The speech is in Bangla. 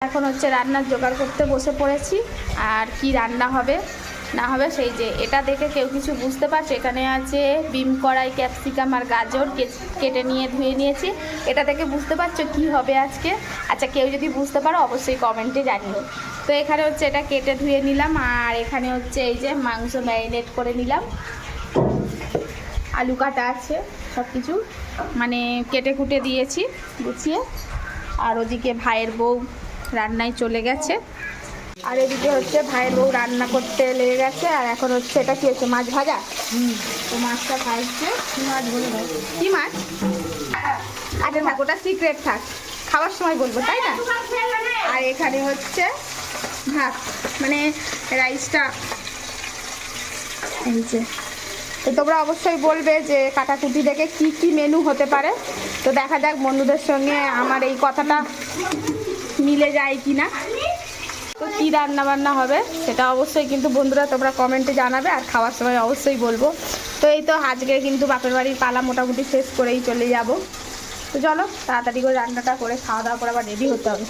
এখন হচ্ছে রান্নার জোগাড় করতে বসে পড়েছি। আর কি রান্না হবে না হবে সেই যে এটা দেখে কেউ কিছু বুঝতে পারছে, এখানে আছে বিম কড়াই, ক্যাপসিকাম আর গাজর কেটে নিয়ে ধুয়ে নিয়েছি। এটা থেকে বুঝতে পারছো কি হবে আজকে? আচ্ছা, কেউ যদি বুঝতে পারো অবশ্যই কমেন্টে জানিও। তো এখানে হচ্ছে এটা কেটে ধুয়ে নিলাম, আর এখানে হচ্ছে এই যে মাংস ম্যারিনেট করে নিলাম, আলু কাটা আছে, সব কিছু মানে কেটে কুটে দিয়েছি গুছিয়ে। আর ওদিকে ভাইয়ের বউ রান্নায় চলে গেছে, আর এদিকে হচ্ছে ভাইয়ের বউ রান্না করতে লেগে গেছে। আর এখন হচ্ছে এটা কি হচ্ছে, মাছ ভাজা। তো মাছটা ভাজছে। মাছ বলে দাও কি মাছ? আচ্ছা থাক, ওটা সিক্রেট থাক, খাওয়ার সময় বলবো, তাই না? আর এখানে হচ্ছে ভাত, মানে রাইসটা এই যে। তো তোমরা অবশ্যই বলবে যে কাটাকুটি দেখে কি কি মেনু হতে পারে। তো দেখা যাক বন্ধুদের সঙ্গে আমার এই কথাটা মিলে যায় কি না। তো কী রান্না বান্না হবে সেটা অবশ্যই কিন্তু বন্ধুরা তোমরা কমেন্টে জানাবে, আর খাওয়ার সময় অবশ্যই বলবো। তো এই তো আজকে কিন্তু বাপের বাড়ির পালা মোটামুটি শেষ করেই চলে যাব। তো চলো তাড়াতাড়ি করে রান্নাটা করে খাওয়া দাওয়া করে আবার রেডি হতে হবে।